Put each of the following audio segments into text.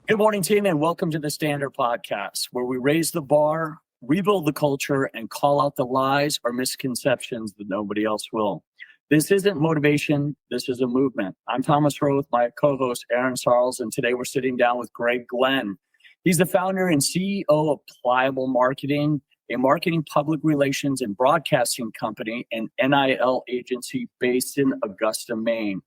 Good morning, team, and welcome to the Standard Podcast, where we raise the bar, rebuild the culture, and call out the lies or misconceptions that nobody else will. This isn't motivation. This is a movement. I'm Thomas Rowe with my co-host, Aaron Sarles, and today we're sitting down with Glynn. He's the founder and CEO of Pliable Marketing, a marketing, public relations, and broadcasting company and NIL agency based in Augusta, Maine.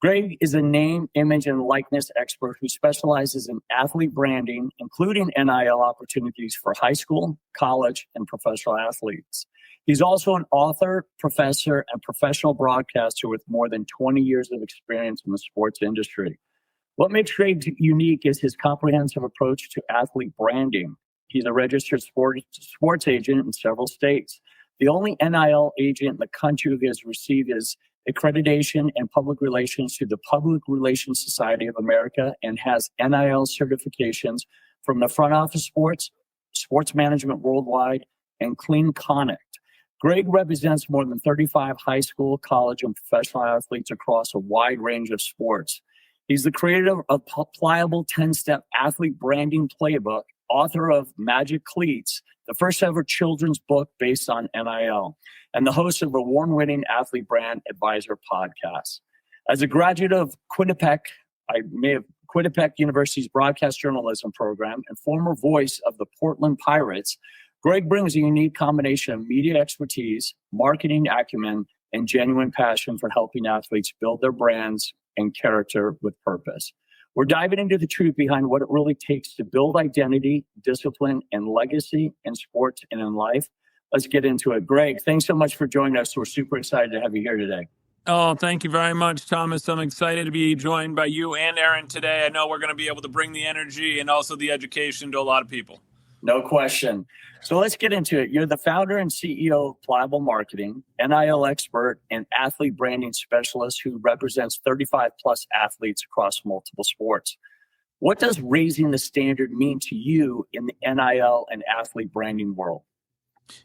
Greg is a name, image, and likeness expert who specializes in athlete branding, including NIL opportunities for high school, college, and professional athletes. He's also an author, professor, and professional broadcaster with more than 20 years of experience in the sports industry. What makes Greg unique is his comprehensive approach to athlete branding. He's a registered sports agent in several states. The only NIL agent in the country who has received his accreditation and public relations to the Public Relations Society of America and has NIL certifications from the Front Office Sports, Sports Management Worldwide, and CleanKonnect. Greg represents more than 35 high school, college, and professional athletes across a wide range of sports. He's the creator of Pliable 10-Step Athlete Branding Playbook, author of Magic Cleats, the first ever children's book based on NIL, and the host of award-winning Athlete Brand Advisor podcast. As a graduate of Quinnipiac University's broadcast journalism program and former voice of the Portland Pirates, Greg brings a unique combination of media expertise, marketing acumen, and genuine passion for helping athletes build their brands and character with purpose. We're diving into the truth behind what it really takes to build identity, discipline, and legacy in sports and in life. Let's get into it. Greg, thanks so much for joining us. We're super excited to have you here today. Oh, thank you very much, Thomas. I'm excited to be joined by you and Aaron today. I know we're going to be able to bring the energy and also the education to a lot of people. No question. So let's get into it. You're the founder and CEO of Pliable Marketing, NIL expert, and athlete branding specialist who represents 35 plus athletes across multiple sports. What does raising the standard mean to you in the NIL and athlete branding world?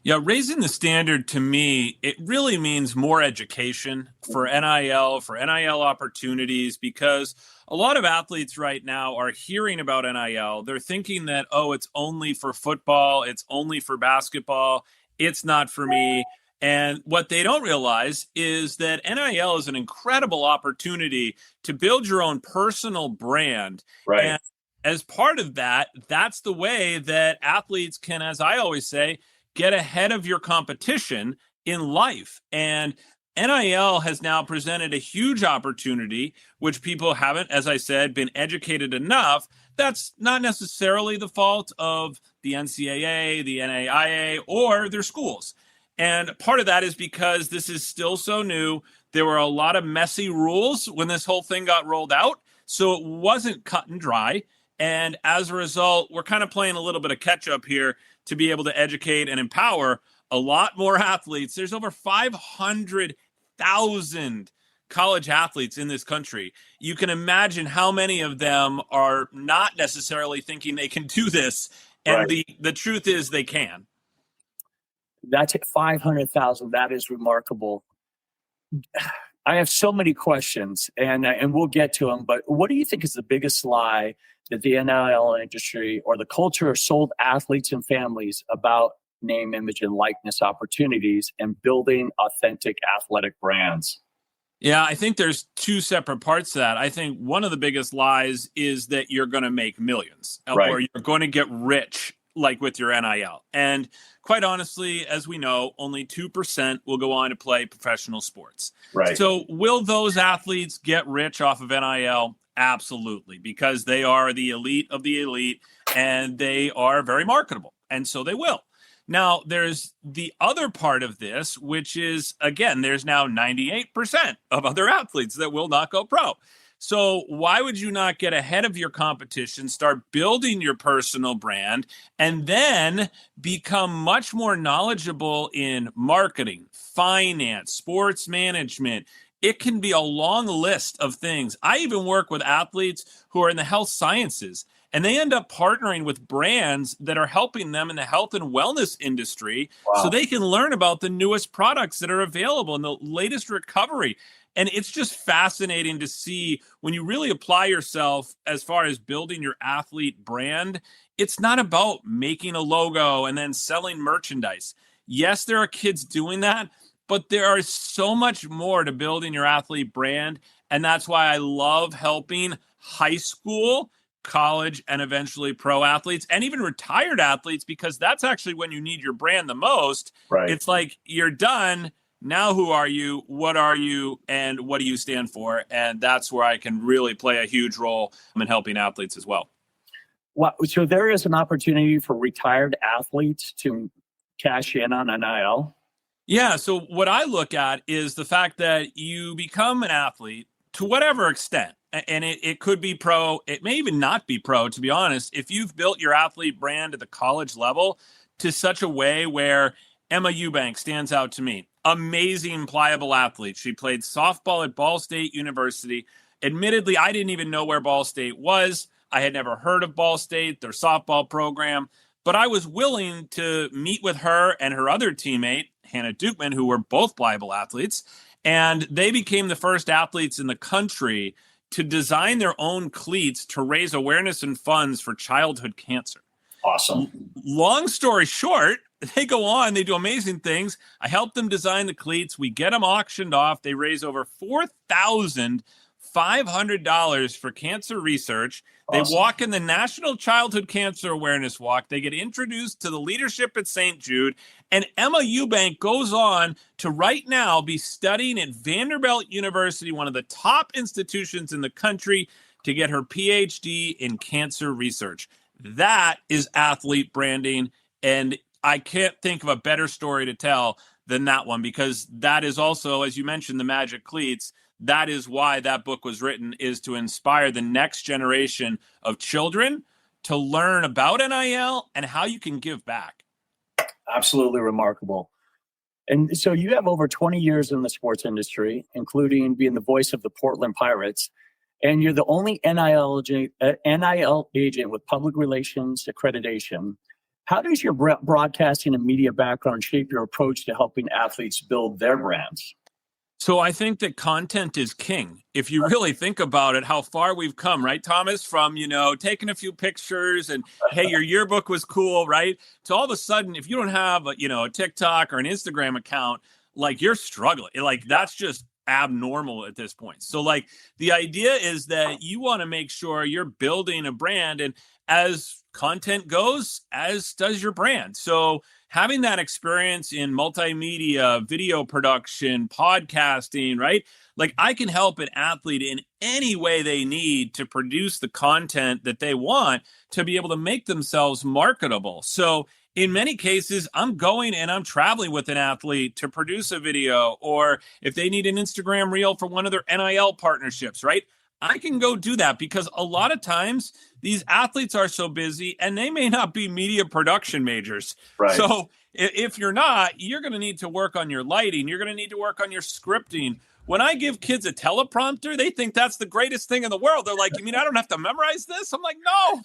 Yeah, raising the standard to me, it really means more education for NIL opportunities, because a lot of athletes right now are hearing about NIL. They're thinking that, oh, it's only for football, it's only for basketball, it's not for me. And what they don't realize is that NIL is an incredible opportunity to build your own personal brand. Right. And as part of that, that's the way that athletes can, as I always say, get ahead of your competition in life. And NIL has now presented a huge opportunity, which people haven't, as I said, been educated enough. That's not necessarily the fault of the NCAA, the NAIA, or their schools. And part of that is because this is still so new. There were a lot of messy rules when this whole thing got rolled out, so it wasn't cut and dry. And as a result, we're kind of playing a little bit of catch up here to be able to educate and empower a lot more athletes. There's over 500,000 college athletes in this country. You can imagine how many of them are not necessarily thinking they can do this. And Right. the truth is they can. That's at 500,000. That is remarkable. I have so many questions, and we'll get to them. But what do you think is the biggest lie that the NIL industry or the culture sold athletes and families about name, image, and likeness opportunities and building authentic athletic brands? Yeah, I think there's two separate parts to that. I think one of the biggest lies is that you're going to make millions, Right. or you're going to get rich, like with your NIL. And quite honestly, as we know, only 2% will go on to play professional sports. Right. So will those athletes get rich off of NIL? Absolutely, because they are the elite of the elite and they are very marketable. And so they will. Now, there's the other part of this, which is, again, there's now 98% of other athletes that will not go pro. So why would you not get ahead of your competition, start building your personal brand, and then become much more knowledgeable in marketing, finance, sports management? It can be a long list of things. I even work with athletes who are in the health sciences, and they end up partnering with brands that are helping them in the health and wellness industry. Wow. So they can learn about the newest products that are available and the latest recovery. And it's just fascinating to see when you really apply yourself as far as building your athlete brand. It's not about making a logo and then selling merchandise. Yes, there are kids doing that, but there is so much more to building your athlete brand. And that's why I love helping high school, college, and eventually pro athletes and even retired athletes, because that's actually when you need your brand the most. Right. It's like, you're done. Now, who are you? What are you? And what do you stand for? And that's where I can really play a huge role in helping athletes as well. Well, so there is an opportunity for retired athletes to cash in on NIL? Yeah. So what I look at is the fact that you become an athlete to whatever extent. And it could be pro. It may even not be pro, to be honest. If you've built your athlete brand at the college level to such a way where Emma Eubank stands out to me, amazing pliable athlete. She played softball at Ball State University. Admittedly, I didn't even know where Ball State was. I had never heard of Ball State, their softball program, but I was willing to meet with her and her other teammate, Hannah Dukeman, who were both pliable athletes. And they became the first athletes in the country to design their own cleats to raise awareness and funds for childhood cancer. Awesome. Long story short, they go on, they do amazing things. I help them design the cleats. We get them auctioned off. They raise over $4,500 for cancer research. They walk in the National Childhood Cancer Awareness Walk. They get introduced to the leadership at St. Jude. And Emma Eubank goes on to right now be studying at Vanderbilt University, one of the top institutions in the country, to get her PhD in cancer research. That is athlete branding. And I can't think of a better story to tell than that one, because that is also, as you mentioned, the Magic Cleats. That is why that book was written, is to inspire the next generation of children to learn about NIL and how you can give back. Absolutely remarkable. And so you have over 20 years in the sports industry, including being the voice of the Portland Pirates. And you're the only NIL agent with public relations accreditation. How does your broadcasting and media background shape your approach to helping athletes build their brands? So I think that content is king. If you really think about it, how far we've come, right, Thomas, from, taking a few pictures and, hey, your yearbook was cool, right? To all of a sudden, if you don't have a TikTok or an Instagram account, like, you're struggling. Like, that's just abnormal at this point. So, like, the idea is that you want to make sure you're building a brand, and as content goes, as does your brand. So having that experience in multimedia, video production, podcasting, right? Like, I can help an athlete in any way they need to produce the content that they want to be able to make themselves marketable. So in many cases, I'm going and I'm traveling with an athlete to produce a video, or if they need an Instagram reel for one of their NIL partnerships, right? I can go do that, because a lot of times these athletes are so busy and they may not be media production majors. Right. So if you're not, you're going to need to work on your lighting. You're going to need to work on your scripting. When I give kids a teleprompter, they think that's the greatest thing in the world. They're like, you mean I don't have to memorize this? I'm like, no.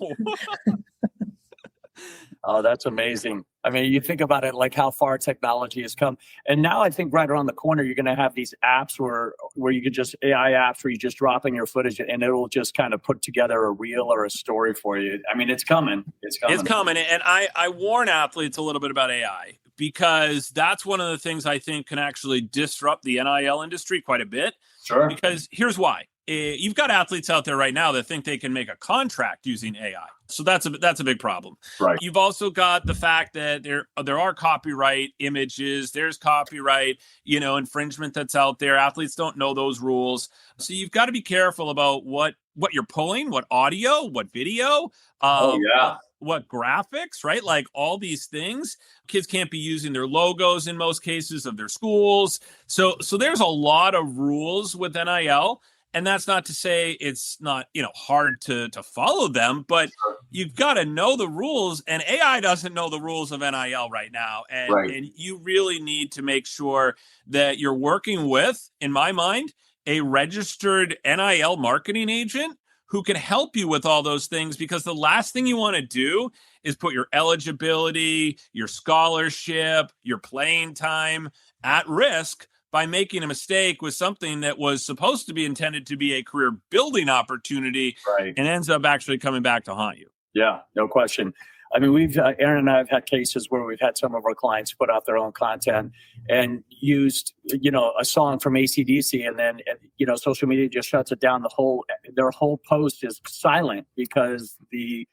Oh, that's amazing. I mean, you think about it, like how far technology has come. And now I think right around the corner, you're going to have these apps where you could just, AI apps where you just drop in your footage and it'll just kind of put together a reel or a story for you. I mean, it's coming. It's coming. And I warn athletes a little bit about AI, because that's one of the things I think can actually disrupt the NIL industry quite a bit. Sure. Because here's why. You've got athletes out there right now that think they can make a contract using AI. So that's a big problem. Right. You've also got the fact that there are copyright images, there's copyright, infringement that's out there. Athletes don't know those rules. So you've got to be careful about what you're pulling, what audio, what video, what graphics, right? Like, all these things. Kids can't be using their logos in most cases of their schools. So there's a lot of rules with NIL. And that's not to say it's not, hard to follow them, but you've got to know the rules, and AI doesn't know the rules of NIL right now. And you really need to make sure that you're working with, in my mind, a registered NIL marketing agent who can help you with all those things, because the last thing you want to do is put your eligibility, your scholarship, your playing time at risk by making a mistake with something that was supposed to be intended to be a career building opportunity, Right. and ends up actually coming back to haunt you. Yeah, no question. I mean, we've Aaron and I have had cases where we've had some of our clients put out their own content and used, a song from AC/DC, and then social media just shuts it down. Their whole post is silent because the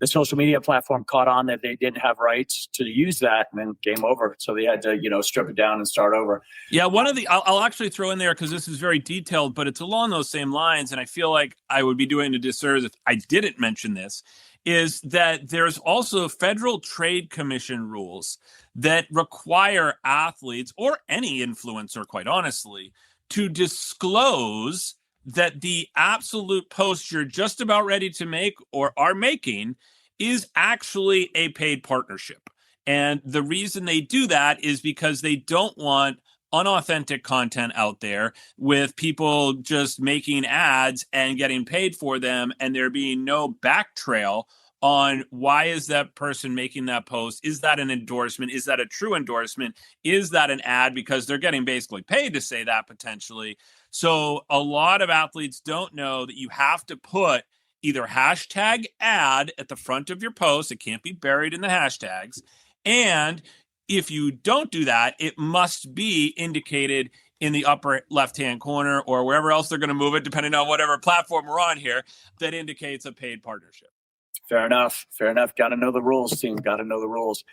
social media platform caught on that they didn't have rights to use that, and then game over. So they had to strip it down and start over. Yeah, I'll actually throw in there, because this is very detailed, but it's along those same lines, and I feel like I would be doing a disservice if I didn't mention this, is that there's also Federal Trade Commission rules that require athletes, or any influencer, quite honestly, to disclose that the absolute post you're just about ready to make or are making is actually a paid partnership. And the reason they do that is because they don't want unauthentic content out there with people just making ads and getting paid for them, and there being no back trail on why is that person making that post. Is that an endorsement? Is that a true endorsement? Is that an ad? Because they're getting basically paid to say that, potentially. So a lot of athletes don't know that you have to put either hashtag ad at the front of your post. It can't be buried in the hashtags. And if you don't do that, it must be indicated in the upper left-hand corner, or wherever else they're going to move it, depending on whatever platform we're on here, that indicates a paid partnership. Fair enough. Got to know the rules, team. Got to know the rules.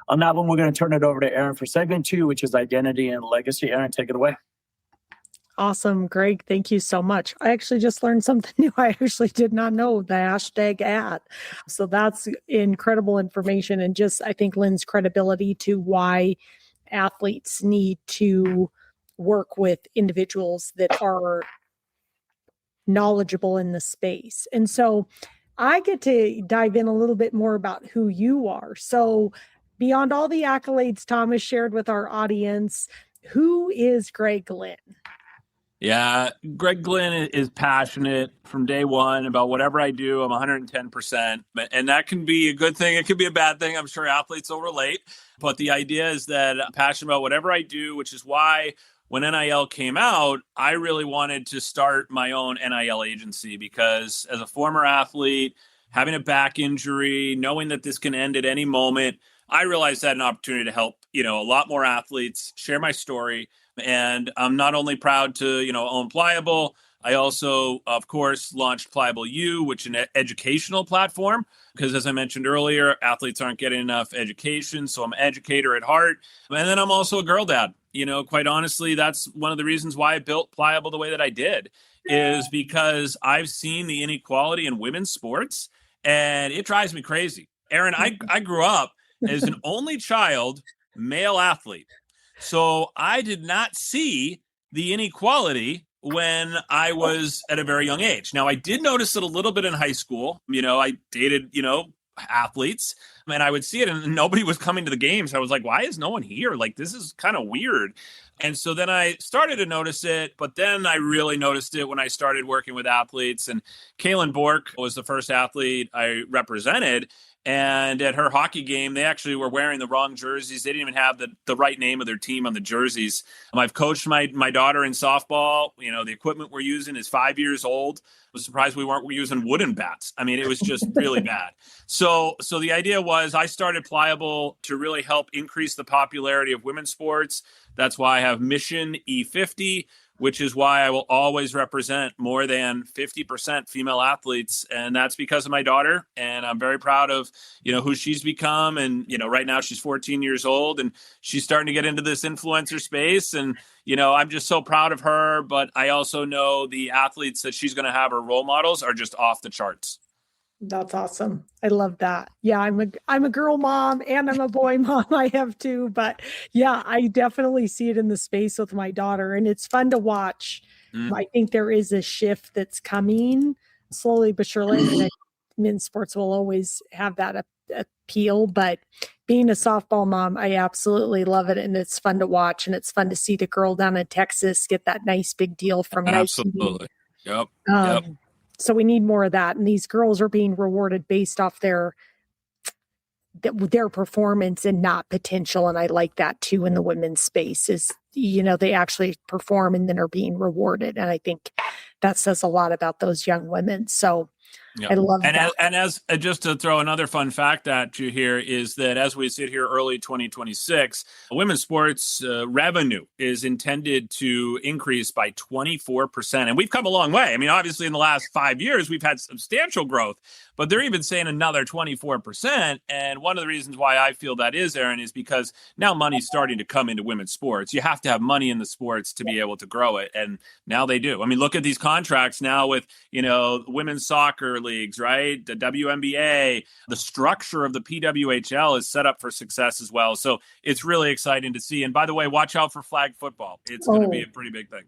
On that one, we're going to turn it over to Aaron for segment 2, which is identity and legacy. Aaron, take it away. Awesome, Greg. Thank you so much. I actually just learned something new. I actually did not know the hashtag ad. So that's incredible information, and just, I think, lends credibility to why athletes need to work with individuals that are knowledgeable in the space. And so I get to dive in a little bit more about who you are. So beyond all the accolades Thomas shared with our audience, who is Greg Glynn? Yeah, Greg Glynn is passionate from day one about whatever I do. I'm 110%, and that can be a good thing. It could be a bad thing. I'm sure athletes will relate, but the idea is that I'm passionate about whatever I do, which is why when NIL came out, I really wanted to start my own NIL agency, because as a former athlete, having a back injury, knowing that this can end at any moment, I realized I had an opportunity to help, a lot more athletes, share my story. And I'm not only proud to, own Pliable, I also, of course, launched Pliable U, which is an educational platform, because as I mentioned earlier, athletes aren't getting enough education. So I'm an educator at heart. And then I'm also a girl dad. Quite honestly, that's one of the reasons why I built Pliable the way that I did, is because I've seen the inequality in women's sports, and it drives me crazy. Aaron, I grew up as an only child male athlete. So I did not see the inequality when I was at a very young age. Now, I did notice it a little bit in high school. I dated, athletes, and I would see it, and nobody was coming to the games. I was like, why is no one here? Like, this is kind of weird. And so then I started to notice it, but then I really noticed it when I started working with athletes. And Kaylin Bork was the first athlete I represented. And at her hockey game, they actually were wearing the wrong jerseys. They didn't even have the right name of their team on the jerseys. I've coached my daughter in softball. The equipment we're using is 5 years old. I was surprised we weren't using wooden bats. I mean, it was just really bad. So the idea was I started Pliable to really help increase the popularity of women's sports. That's why I have Mission E50, which is why I will always represent more than 50% female athletes. And that's because of my daughter. And I'm very proud of, who she's become. And, right now she's 14 years old and she's starting to get into this influencer space. And, I'm just so proud of her. But I also know the athletes that she's going to have, her role models, are just off the charts. That's awesome. I love that. Yeah, I'm a girl mom and I'm a boy mom. I have two, but yeah, I definitely see it in the space with my daughter, and it's fun to watch. I think there is a shift that's coming slowly but surely. I mean, men's sports will always have that appeal, but being a softball mom, I absolutely love it, and it's fun to watch, and it's fun to see the girl down in Texas get that nice big deal from Absolutely. Nike. Yep. So we need more of that. And these girls are being rewarded based off their performance and not potential. And I like that too in the women's space, is they actually perform and then are being rewarded. And I think that says a lot about those young women. So yeah. I love that. And as just to throw another fun fact at you here is that as we sit here early 2026, women's sports revenue is intended to increase by 24%. And we've come a long way. I mean, obviously in the last 5 years, we've had substantial growth, but they're even saying another 24%. And one of the reasons why I feel that is, Aaron, is because now money's starting to come into women's sports. You have to have money in the sports to be able to grow it. And now they do. I mean, look at these contracts now with, women's soccer leagues, right? The WNBA, the structure of the PWHL is set up for success as well. So it's really exciting to see. And by the way, watch out for flag football. It's going to be a pretty big thing.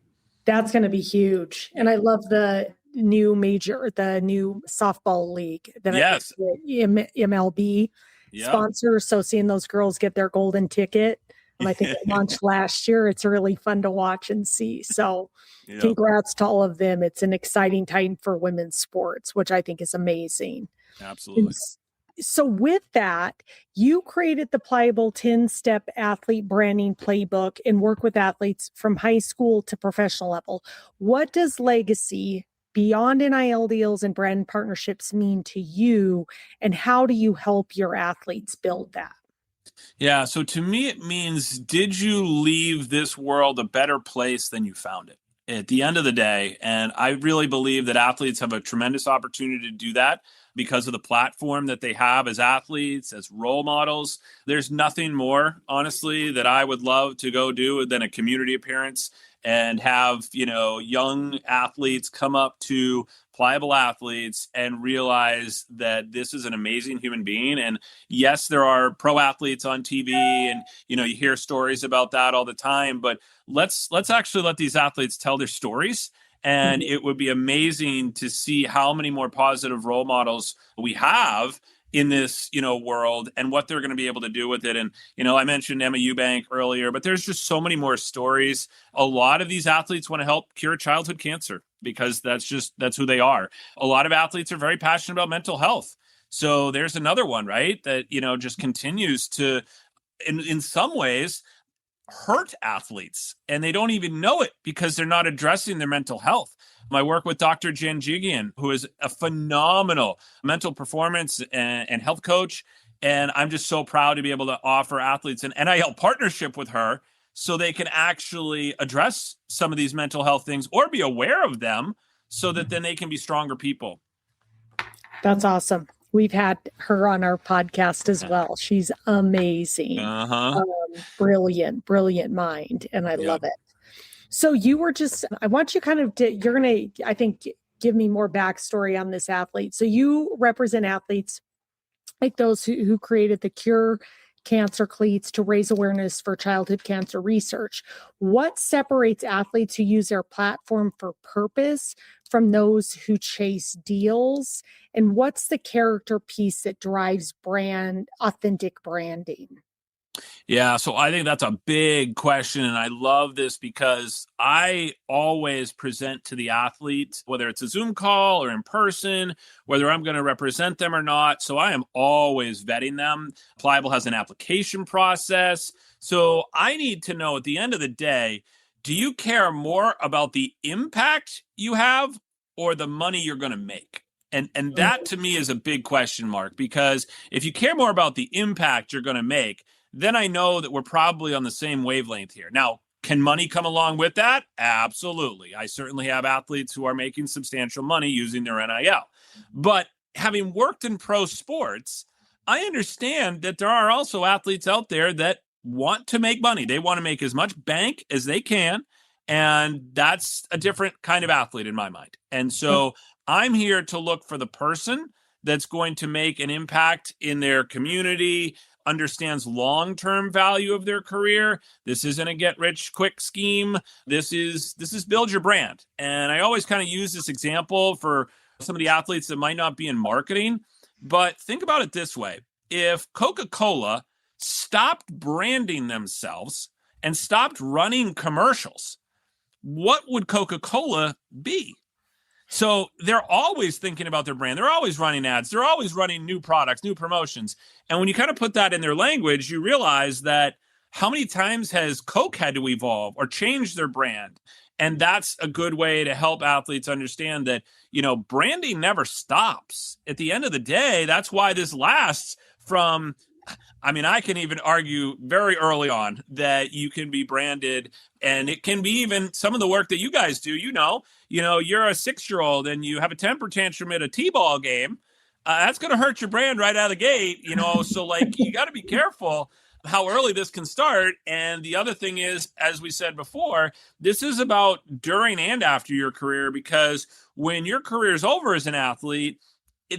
That's going to be huge. And I love the new softball league that Yes. MLB sponsor. So seeing those girls get their golden ticket, I think it launched last year. It's really fun to watch and see. So congrats to all of them. It's an exciting time for women's sports, which I think is amazing. Absolutely. So with that, you created the Pliable 10-step athlete branding playbook and work with athletes from high school to professional level. What does legacy beyond NIL deals and brand partnerships mean to you, and how do you help your athletes build that? Yeah. So to me, it means, did you leave this world a better place than you found it at the end of the day? And I really believe that athletes have a tremendous opportunity to do that because of the platform that they have as athletes, as role models. There's nothing more, honestly, that I would love to go do than a community appearance and have, young athletes come up to Pliable athletes and realize that this is an amazing human being. And yes, there are pro athletes on TV and, you hear stories about that all the time, but let's actually let these athletes tell their stories. And it would be amazing to see how many more positive role models we have in this, world and what they're going to be able to do with it. And, I mentioned Emma Eubank earlier, but there's just so many more stories. A lot of these athletes want to help cure childhood cancer because that's who they are. A lot of athletes are very passionate about mental health. So there's another one, right? That, just continues to, in some ways, hurt athletes, and they don't even know it because they're not addressing their mental health. My work with Dr. Janjigian, who is a phenomenal mental performance and health coach. And I'm just so proud to be able to offer athletes an NIL partnership with her so they can actually address some of these mental health things or be aware of them so that then they can be stronger people. That's awesome. We've had her on our podcast as well. She's amazing. Brilliant mind. And I love it. So you were I want you you're going to, I think, give me more backstory on this athlete. So you represent athletes like those who created the Cure Cancer Cleats to raise awareness for childhood cancer research. What separates athletes who use their platform for purpose from those who chase deals? And what's the character piece that drives authentic branding? Yeah, so I think that's a big question. And I love this because I always present to the athlete, whether it's a Zoom call or in person, whether I'm going to represent them or not. So I am always vetting them. Pliable has an application process. So I need to know at the end of the day, do you care more about the impact you have or the money you're going to make? And that to me is a big question mark, because if you care more about the impact you're going to make, then I know that we're probably on the same wavelength here. Now, can money come along with that? Absolutely. I certainly have athletes who are making substantial money using their NIL. But having worked in pro sports, I understand that there are also athletes out there that want to make money. They want to make as much bank as they can. And that's a different kind of athlete in my mind. And so I'm here to look for the person that's going to make an impact in their community, understands long-term value of their career. This isn't a get-rich-quick scheme. This is build your brand. And I always kind of use this example for some of the athletes that might not be in marketing. But think about it this way. If Coca-Cola stopped branding themselves and stopped running commercials, what would Coca-Cola be? So they're always thinking about their brand. They're always running ads. They're always running new products, new promotions. And when you kind of put that in their language, you realize that how many times has Coke had to evolve or change their brand? And that's a good way to help athletes understand that, branding never stops. At the end of the day, that's why this lasts from, I can even argue very early on that you can be branded, and it can be even some of the work that you guys do. You're a 6-year-old and you have a temper tantrum at a T-ball game. That's going to hurt your brand right out of the gate, so like you got to be careful how early this can start. And the other thing is, as we said before, this is about during and after your career, because when your career is over as an athlete,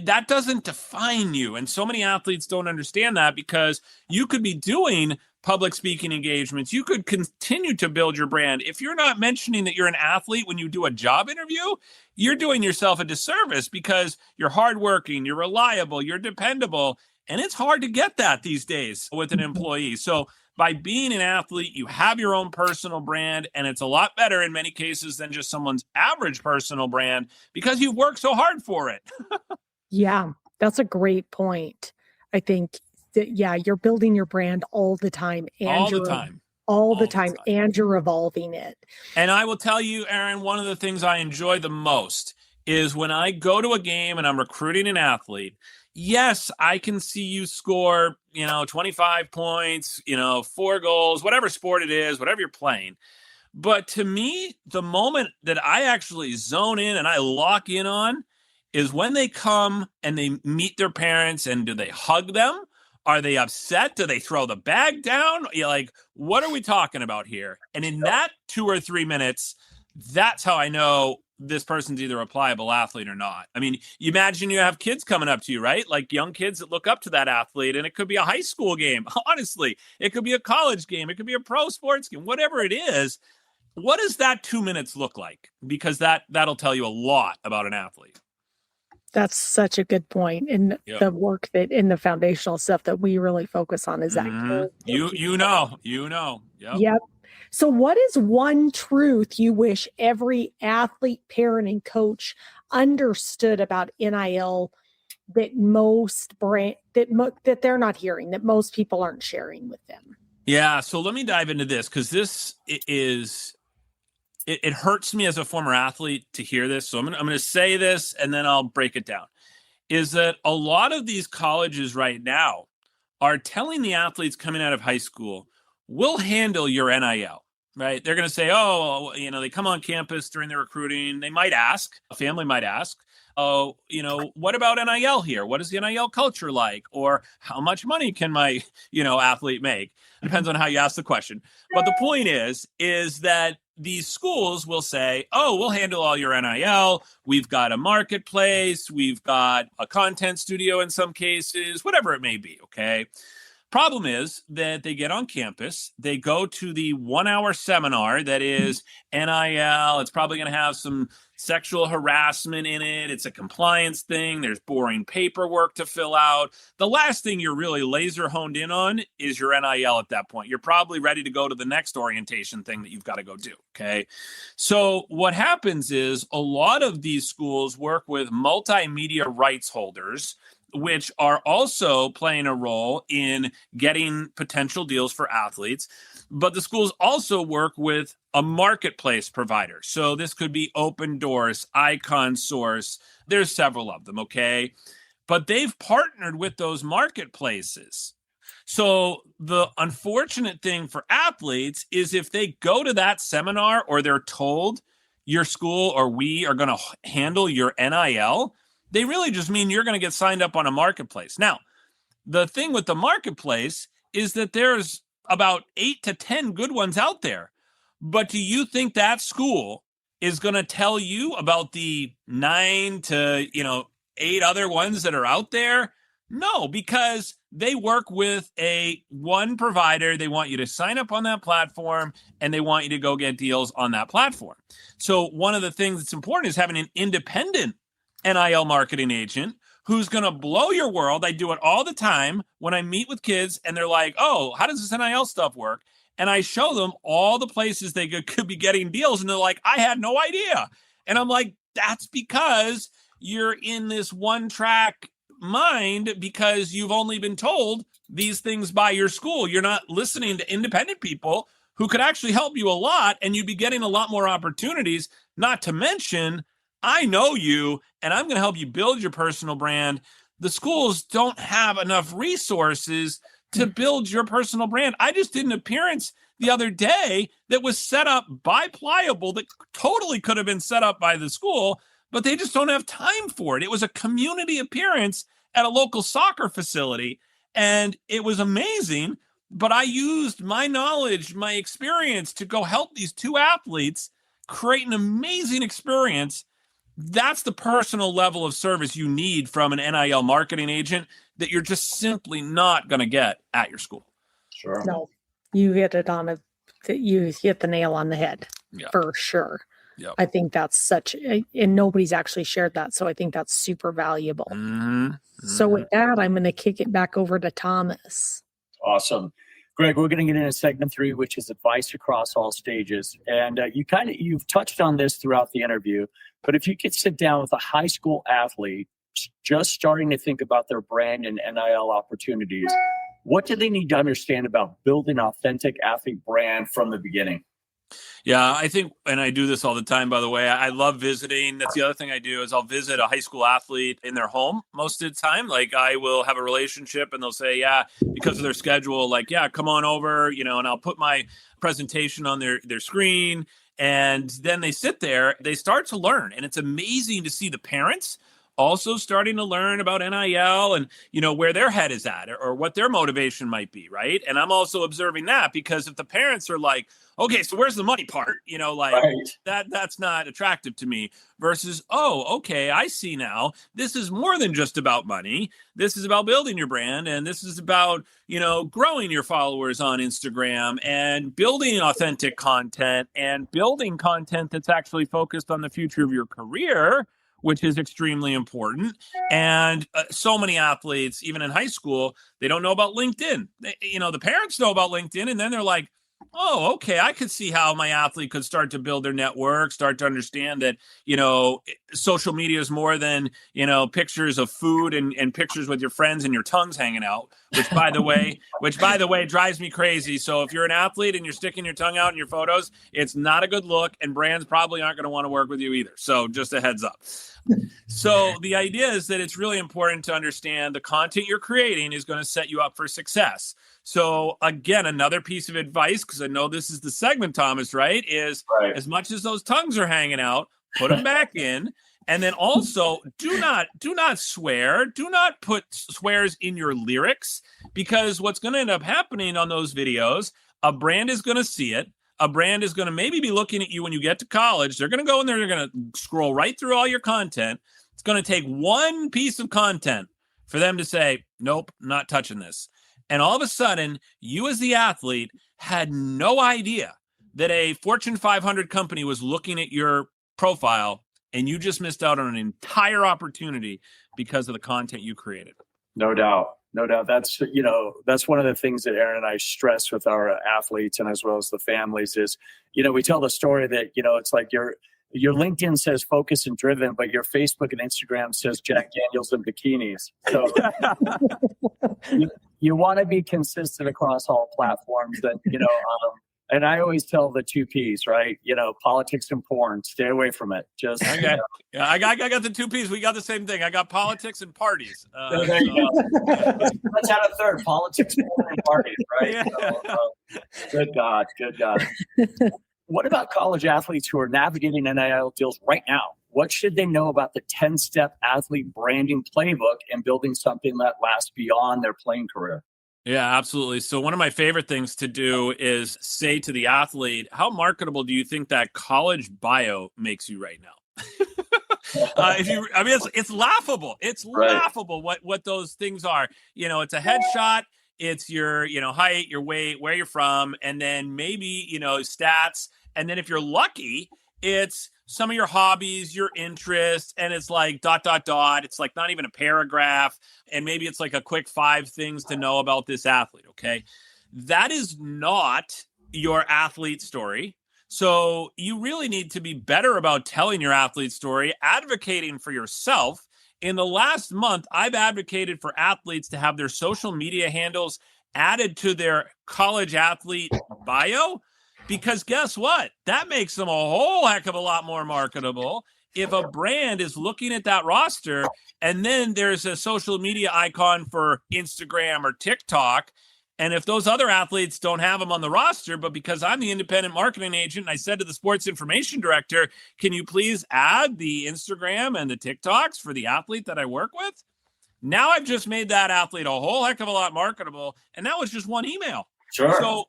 that doesn't define you. And so many athletes don't understand that, because you could be doing public speaking engagements. You could continue to build your brand. If you're not mentioning that you're an athlete when you do a job interview, you're doing yourself a disservice, because you're hardworking, you're reliable, you're dependable. And it's hard to get that these days with an employee. So by being an athlete, you have your own personal brand, and it's a lot better in many cases than just someone's average personal brand, because you've worked so hard for it. Yeah, that's a great point. I think that, you're building your brand all the time. And all the time. And you're evolving it. And I will tell you, Aaron, one of the things I enjoy the most is when I go to a game and I'm recruiting an athlete. Yes, I can see you score, 25 points, 4 goals, whatever sport it is, whatever you're playing. But to me, the moment that I actually zone in and I lock in on is when they come and they meet their parents. And do they hug them? Are they upset? Do they throw the bag down? You're like, what are we talking about here? And in that 2 or 3 minutes, that's how I know this person's either a pliable athlete or not. You imagine you have kids coming up to you, right? Like young kids that look up to that athlete, and it could be a high school game. Honestly, it could be a college game. It could be a pro sports game, whatever it is. What does that 2 minutes look like? Because that'll tell you a lot about an athlete. That's such a good point. And the work that in the foundational stuff that we really focus on is that. You know. Yep. So what is one truth you wish every athlete, parent, and coach understood about NIL that that they're not hearing, that most people aren't sharing with them? Yeah. So let me dive into this, because this is, it hurts me as a former athlete to hear this. So I'm going to say this and then I'll break it down. Is that a lot of these colleges right now are telling the athletes coming out of high school, we'll handle your NIL, right? They're going to say, they come on campus during their recruiting. They might ask, a family might ask, what about NIL here? What is the NIL culture like? Or how much money can my, athlete make? It depends on how you ask the question. But the point is that these schools will say, we'll handle all your NIL. We've got a marketplace. We've got a content studio in some cases, whatever it may be. Okay. Problem is that they get on campus, they go to the 1-hour seminar that is NIL. It's probably going to have some sexual harassment in it. It's a compliance thing. There's boring paperwork to fill out. The last thing you're really laser honed in on is your NIL at that point. You're probably ready to go to the next orientation thing that you've got to go do. Okay. So what happens is a lot of these schools work with multimedia rights holders, which are also playing a role in getting potential deals for athletes. But the schools also work with a marketplace provider. So this could be Open Doors, Icon Source. There's several of them, okay? But they've partnered with those marketplaces. So the unfortunate thing for athletes is if they go to that seminar or they're told your school or we are going to handle your NIL, they really just mean you're going to get signed up on a marketplace. Now, the thing with the marketplace is that there's about 8 to 10 good ones out there. But do you think that school is going to tell you about the 9 to 8 other ones that are out there? No, because they work with one provider. They want you to sign up on that platform and they want you to go get deals on that platform. So one of the things that's important is having an independent NIL marketing agent who's going to blow your world. I do it all the time when I meet with kids and they're like, how does this NIL stuff work? And I show them all the places they could be getting deals. And they're like, I had no idea. And I'm like, that's because you're in this one track mind because you've only been told these things by your school. You're not listening to independent people who could actually help you a lot, and you'd be getting a lot more opportunities, not to mention, I know you, and I'm going to help you build your personal brand. The schools don't have enough resources to build your personal brand. I just did an appearance the other day that was set up by Pliable that totally could have been set up by the school, but they just don't have time for it. It was a community appearance at a local soccer facility, and it was amazing. But I used my knowledge, my experience to go help these two athletes create an amazing experience. That's the personal level of service you need from an NIL marketing agent that you're just simply not going to get at your school. Sure. No, you hit the nail on the head for sure. Yep. I think that's and nobody's actually shared that. So I think that's super valuable. So with that, I'm going to kick it back over to Thomas. Awesome. Greg, we're going to get into segment 3, which is advice across all stages. And you've touched on this throughout the interview, but if you could sit down with a high school athlete just starting to think about their brand and NIL opportunities, what do they need to understand about building an authentic athlete brand from the beginning? Yeah, I think, and I do this all the time, by the way, I love visiting. That's the other thing I do is I'll visit a high school athlete in their home most of the time. Like I will have a relationship and they'll say, yeah, because of their schedule, like, yeah, come on over, and I'll put my presentation on their screen. And then they sit there, they start to learn. And it's amazing to see the parents also starting to learn about NIL and, where their head is at or what their motivation might be, right? And I'm also observing that because if the parents are like, okay, so where's the money part? Right. That's not attractive to me versus, oh, okay, I see now. This is more than just about money. This is about building your brand. And this is about, growing your followers on Instagram and building authentic content and building content that's actually focused on the future of your career, which is extremely important. And so many athletes, even in high school, they don't know about LinkedIn. The parents know about LinkedIn, and then they're like, oh, okay, I could see how my athlete could start to build their network, start to understand that, social media is more than, pictures of food and pictures with your friends and your tongues hanging out, which by the way, drives me crazy. So if you're an athlete and you're sticking your tongue out in your photos, it's not a good look, and brands probably aren't going to want to work with you either. So just a heads up. So the idea is that it's really important to understand the content you're creating is going to set you up for success. So again, another piece of advice, because I know this is the segment, Thomas, right, is as much as those tongues are hanging out, put them back in. And then also do not swear. Do not put swears in your lyrics, because what's going to end up happening on those videos, a brand is going to see it. A brand is going to maybe be looking at you when you get to college. They're going to go in there. They're going to scroll right through all your content. It's going to take one piece of content for them to say, nope, not touching this. And all of a sudden, you as the athlete had no idea that a Fortune 500 company was looking at your profile, and you just missed out on an entire opportunity because of the content you created. No doubt. That's, that's one of the things that Aaron and I stress with our athletes and as well as the families is, we tell the story that, it's like your LinkedIn says focus and driven, but your Facebook and Instagram says Jack Daniels and bikinis. So you want to be consistent across all platforms that, and I always tell the 2 Ps, right? Politics and porn, stay away from it. Just okay. Yeah, I got the 2 Ps. We got the same thing. I got politics and parties. There you go. Let's add a third: politics, porn, and parties, right? Yeah. So, good God. What about college athletes who are navigating NIL deals right now? What should they know about the 10-step athlete branding playbook and building something that lasts beyond their playing career? Yeah, absolutely. So one of my favorite things to do is say to the athlete, how marketable do you think that college bio makes you right now? It's laughable. It's laughable what those things are. It's a headshot. It's your, height, your weight, where you're from, and then maybe, stats. And then if you're lucky, it's some of your hobbies, your interests, and it's like ... It's like not even a paragraph. And maybe it's like a quick 5 things to know about this athlete. Okay. That is not your athlete story. So you really need to be better about telling your athlete story, advocating for yourself in the last month, I've advocated for athletes to have their social media handles added to their college athlete bio, because guess what? That makes them a whole heck of a lot more marketable. If a brand is looking at that roster and then there's a social media icon for Instagram or TikTok, and if those other athletes don't have them on the roster, but because I'm the independent marketing agent, I said to the sports information director, can you please add the Instagram and the TikToks for the athlete that I work with? Now I've just made that athlete a whole heck of a lot marketable. And that was just one email. Sure. So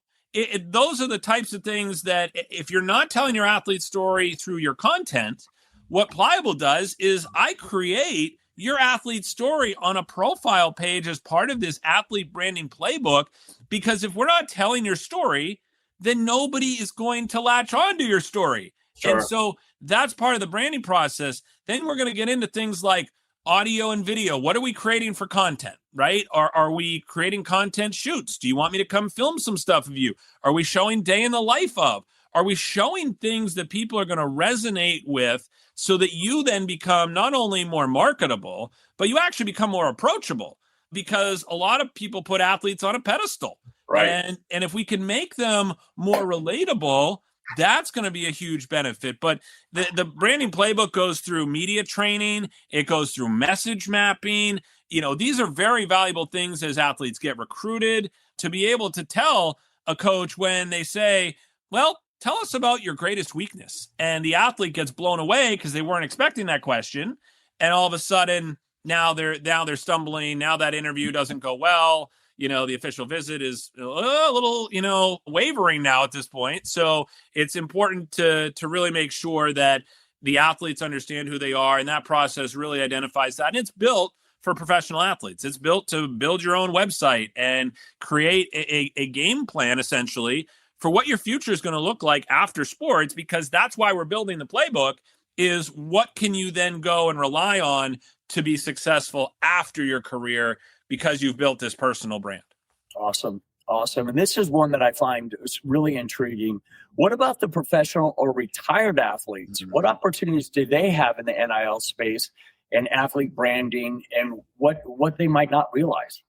those are the types of things that if you're not telling your athlete story through your content, what Pliable does is I create your athlete story on a profile page as part of this athlete branding playbook, because if we're not telling your story, then nobody is going to latch on to your story. Sure. And so that's part of the branding process. Then we're going to get into things like audio and video. What are we creating for content, right? Are we creating content shoots? Do you want me to come film some stuff of you? Are we showing day in the life of? Are we showing things that people are going to resonate with so that you then become not only more marketable, but you actually become more approachable? Because a lot of people put athletes on a pedestal. Right. And if we can make them more relatable, that's going to be a huge benefit. But the branding playbook goes through media training. It goes through message mapping. These are very valuable things as athletes get recruited, to be able to tell a coach when they say, well, tell us about your greatest weakness. And the athlete gets blown away because they weren't expecting that question. And all of a sudden, now they're stumbling. Now that interview doesn't go well. The official visit is a little, wavering now at this point. So it's important to really make sure that the athletes understand who they are. And that process really identifies that. And it's built for professional athletes. It's built to build your own website and create a game plan, essentially, for what your future is going to look like after sports, because that's why we're building the playbook, is what can you then go and rely on to be successful after your career, because you've built this personal brand. Awesome. And this is one that I find is really intriguing. What about the professional or retired athletes? Mm-hmm. What opportunities do they have in the NIL space and athlete branding, and what they might not realize?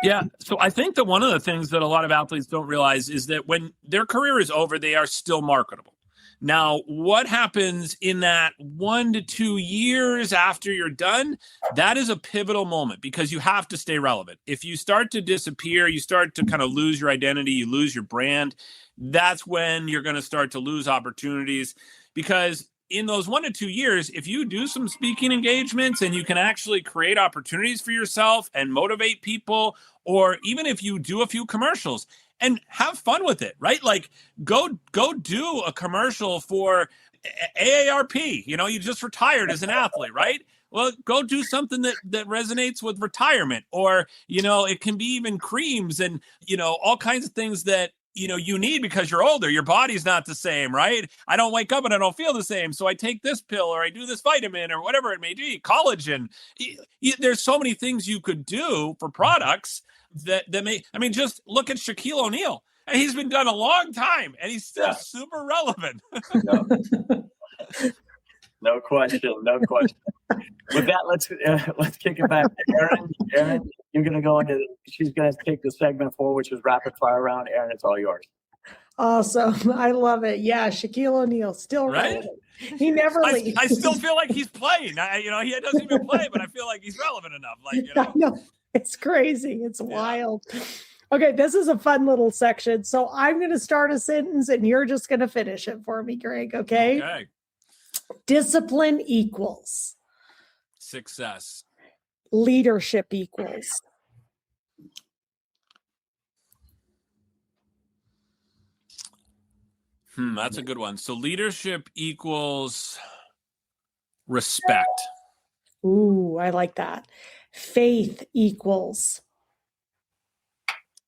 Yeah. So I think that one of the things that a lot of athletes don't realize is that when their career is over, they are still marketable. Now, what happens in that 1 to 2 years after you're done, that is a pivotal moment, because you have to stay relevant. If you start to disappear, you start to kind of lose your identity, you lose your brand, that's when you're going to start to lose opportunities. Because in those 1 to 2 years, if you do some speaking engagements and you can actually create opportunities for yourself and motivate people, or even if you do a few commercials and have fun with it, right? Like go do a commercial for AARP. You just retired as an athlete, right? Well, go do something that resonates with retirement, or, it can be even creams and, all kinds of things that, you need because you're older. Your body's not the same, right? I don't wake up and I don't feel the same. So I take this pill, or I do this vitamin, or whatever it may be, collagen. There's so many things you could do for products that may, just look at Shaquille O'Neal. And he's been done a long time and he's still super relevant. No question. With that, let's kick it back to Erin. Erin, you're going to go into. She's going to take the segment forward, which is rapid fire round. Erin, it's all yours. Awesome. I love it. Yeah, Shaquille O'Neal still relevant. He never leaves. I still feel like he's playing. He doesn't even play, but I feel like he's relevant enough. I know. It's crazy. It's wild. Okay, this is a fun little section. So I'm going to start a sentence and you're just going to finish it for me, Greg. Okay. Discipline equals success. Leadership equals that's a good one. So leadership equals respect. Ooh, I like that. Faith equals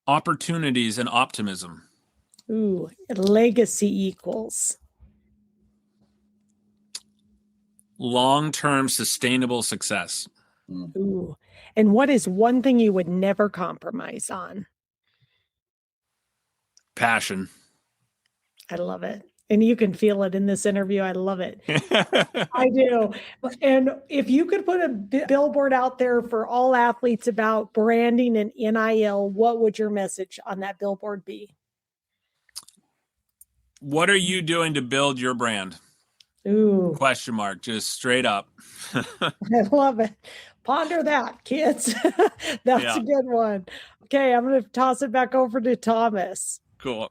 opportunities and optimism. Ooh, legacy equals long-term sustainable success. Ooh. And what is one thing you would never compromise on? Passion. I love it. And you can feel it in this interview. I love it. I do. And if you could put a billboard out there for all athletes about branding and NIL, what would your message on that billboard be? What are you doing to build your brand? Ooh. Question mark, just straight up. I love it. Ponder that, kids. That's a good one. Okay, I'm going to toss it back over to Thomas. Cool.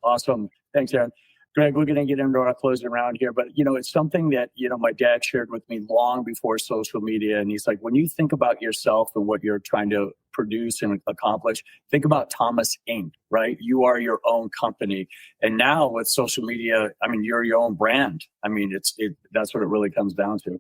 Awesome. Thanks, Aaron. Greg, we're going to get into our closing round here, but it's something that, my dad shared with me long before social media. And he's like, when you think about yourself and what you're trying to produce and accomplish, think about Thomas Inc., right? You are your own company. And now with social media, you're your own brand. That's what it really comes down to.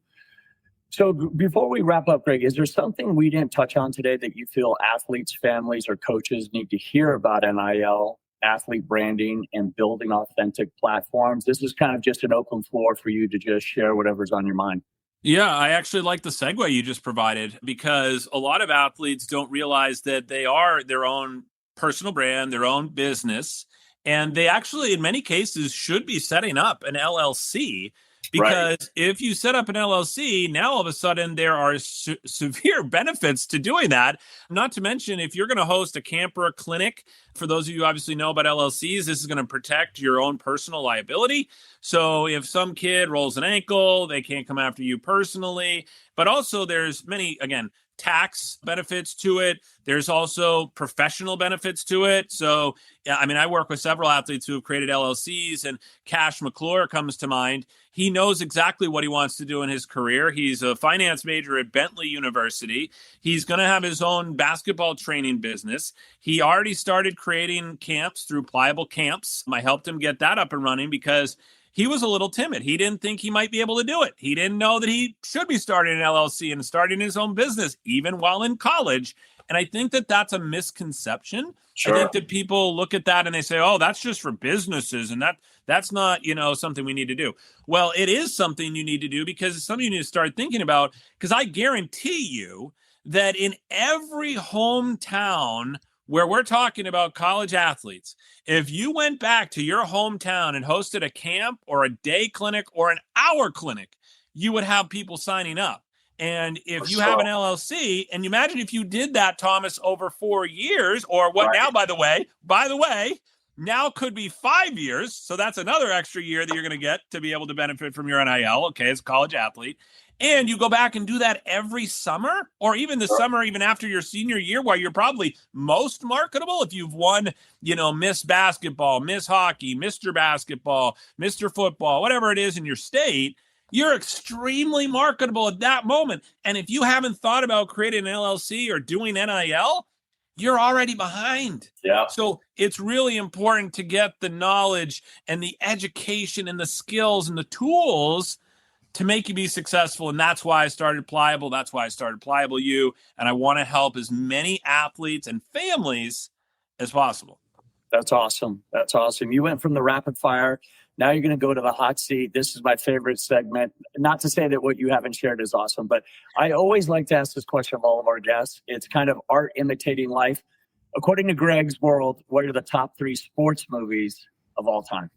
So before we wrap up, Greg, is there something we didn't touch on today that you feel athletes, families, or coaches need to hear about NIL, athlete branding, and building authentic platforms? This is kind of just an open floor for you to just share whatever's on your mind. Yeah, I actually like the segue you just provided, because a lot of athletes don't realize that they are their own personal brand, their own business, and they actually, in many cases, should be setting up an LLC. Because if you set up an LLC, now all of a sudden there are severe benefits to doing that. Not to mention, if you're going to host a camp or a clinic, for those of you who obviously know about LLCs, this is going to protect your own personal liability. So if some kid rolls an ankle, they can't come after you personally. But also there's many, again, tax benefits to it. There's also professional benefits to it. So, I work with several athletes who have created LLCs, and Cash McClure comes to mind. He knows exactly what he wants to do in his career. He's a finance major at Bentley University. He's going to have his own basketball training business. He already started creating camps through Pliable Camps. I helped him get that up and running because he was a little timid. He didn't think he might be able to do it. He didn't know that he should be starting an LLC and starting his own business, even while in college. And I think that that's a misconception. Sure. I think that people look at that and they say, oh, that's just for businesses. And that's not, something we need to do. Well, it is something you need to do, because it's something you need to start thinking about. Because I guarantee you that in every hometown where we're talking about college athletes, if you went back to your hometown and hosted a camp or a day clinic or an hour clinic, you would have people signing up. And if you have an LLC, and you imagine if you did that, Thomas, over 4 years, or what now, by the way, now could be 5 years. So that's another extra year that you're going to get to be able to benefit from your NIL, okay, as a college athlete. And you go back and do that every summer, or even the summer, even after your senior year, where you're probably most marketable. If you've won, Miss Basketball, Miss Hockey, Mr. Basketball, Mr. Football, whatever it is in your state, you're extremely marketable at that moment. And if you haven't thought about creating an LLC or doing NIL, you're already behind. Yeah. So it's really important to get the knowledge and the education and the skills and the tools to make you be successful. And that's why I started Pliable. That's why I started Pliable U. And I want to help as many athletes and families as possible. That's awesome. That's awesome. You went from the rapid fire. Now you're going to go to the hot seat. This is my favorite segment. Not to say that what you haven't shared is awesome, but I always like to ask this question of all of our guests. It's kind of art imitating life. According to Greg's world, what are the top 3 sports movies of all time?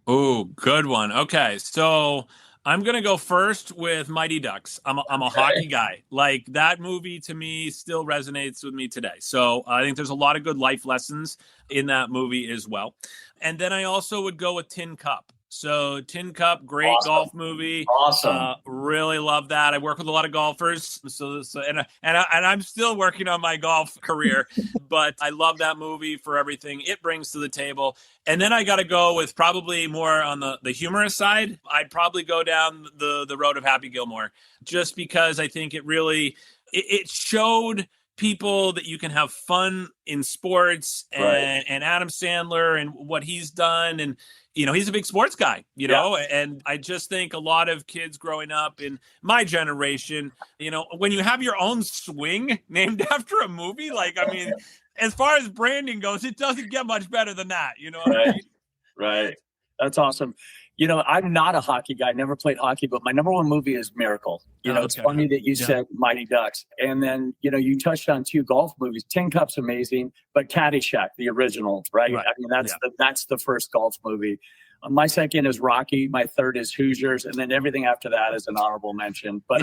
Oh, good one. Okay, so I'm going to go first with Mighty Ducks. I'm a hockey guy. Like, that movie to me still resonates with me today. So I think there's a lot of good life lessons in that movie as well. And then I also would go with Tin Cup. So Tin Cup, great golf movie. Awesome. Really love that. I work with a lot of golfers. And I'm still working on my golf career, but I love that movie for everything it brings to the table. And then I got to go with probably more on the humorous side. I'd probably go down the road of Happy Gilmore, just because I think it really, it showed people that you can have fun in sports, and Adam Sandler and what he's done. And, he's a big sports guy, know, and I just think a lot of kids growing up in my generation, when you have your own swing named after a movie, as far as branding goes, it doesn't get much better than that. You know what I mean? Right. That's awesome. I'm not a hockey guy, never played hockey, but my number one movie is Miracle. It's funny that you said Mighty Ducks. And then, you touched on 2 golf movies. Tin Cup's amazing, but Caddyshack, the original, right? I mean, that's the first golf movie. My second is Rocky. My third is Hoosiers. And then everything after that is an honorable mention. But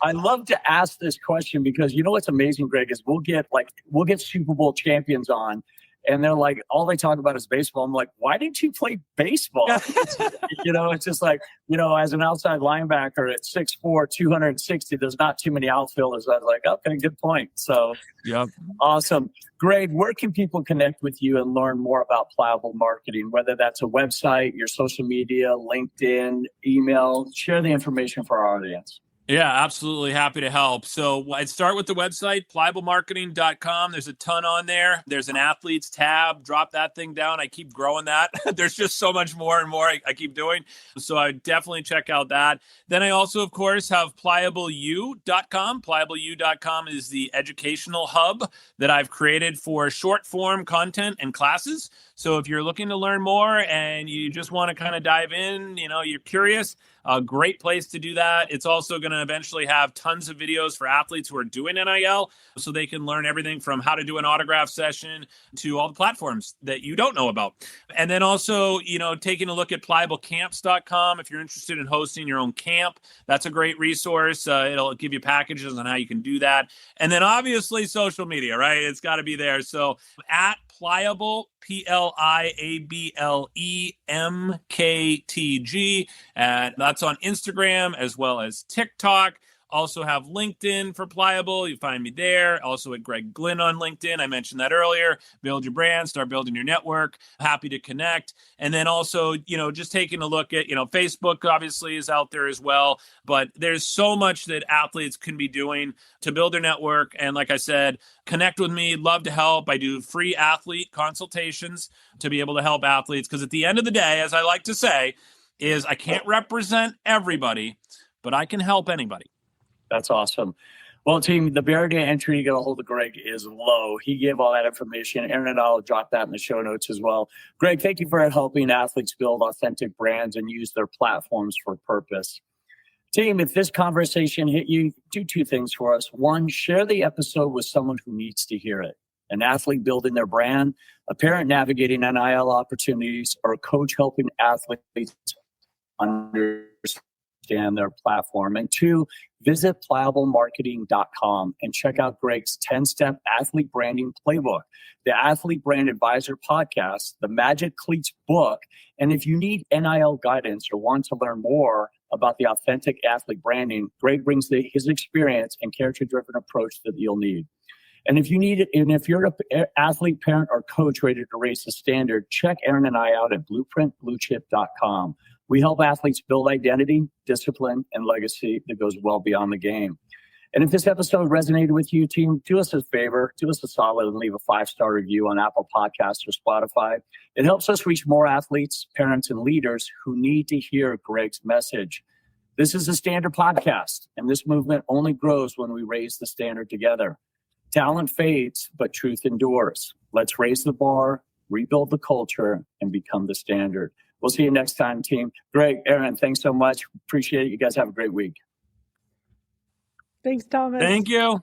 I love to ask this question because you know what's amazing, Greg, is we'll get Super Bowl champions on and they're like, all they talk about is baseball. I'm like, why didn't you play baseball? It's just like, as an outside linebacker at 6'4", 260, there's not too many outfielders. I was like, okay, good point. So Yep. Awesome. Greg, where can people connect with you and learn more about Pliable marketing, whether that's a website, your social media, LinkedIn, email? Share the information for our audience. Yeah, absolutely happy to help. So I'd start with the website, pliablemarketing.com. There's a ton on there. There's an athletes tab. Drop that thing down. I keep growing that. There's just so much more and more I keep doing. So I definitely check out that. Then I also, of course, have pliableu.com. Pliableu.com is the educational hub that I've created for short form content and classes. So if you're looking to learn more and you just want to kind of dive in, you're curious, a great place to do that. It's also going to eventually have tons of videos for athletes who are doing NIL so they can learn everything from how to do an autograph session to all the platforms that you don't know about. And then also, taking a look at pliablecamps.com. If you're interested in hosting your own camp, that's a great resource. It'll give you packages on how you can do that. And then obviously social media, right? It's got to be there. So at Pliable, PLIABLEMKTG. And that's on Instagram as well as TikTok. Also have LinkedIn for Pliable. You find me there. Also at Greg Glynn on LinkedIn. I mentioned that earlier. Build your brand, start building your network. Happy to connect. And then also, just taking a look at, Facebook obviously is out there as well. But there's so much that athletes can be doing to build their network. And like I said, connect with me. Love to help. I do free athlete consultations to be able to help athletes. Because at the end of the day, as I like to say, is I can't represent everybody, but I can help anybody. That's awesome. Well, team, the barrier to entry to get a hold of Greg is low. He gave all that information. Aaron and I will drop that in the show notes as well. Greg, thank you for helping athletes build authentic brands and use their platforms for purpose. Team, if this conversation hit you, do two things for us. One, share the episode with someone who needs to hear it. An athlete building their brand, a parent navigating NIL opportunities, or a coach helping athletes understand their platform. And two, visit pliablemarketing.com and check out Greg's 10-step athlete branding playbook, the Athlete Brand Advisor podcast, the Magic Cleats book. And if you need NIL guidance or want to learn more about the authentic athlete branding, Greg brings his experience and character-driven approach that you'll need. And if you're an athlete, parent, or coach ready to raise the standard, check Aaron and I out at blueprintbluechip.com. We help athletes build identity, discipline, and legacy that goes well beyond the game. And if this episode resonated with you, team, do us a favor, do us a solid and leave a 5-star review on Apple Podcasts or Spotify. It helps us reach more athletes, parents, and leaders who need to hear Greg's message. This is a standard podcast, and this movement only grows when we raise the standard together. Talent fades, but truth endures. Let's raise the bar, rebuild the culture, and become the standard. We'll see you next time, team. Greg, Aaron, thanks so much. Appreciate it. You guys have a great week. Thanks, Thomas. Thank you.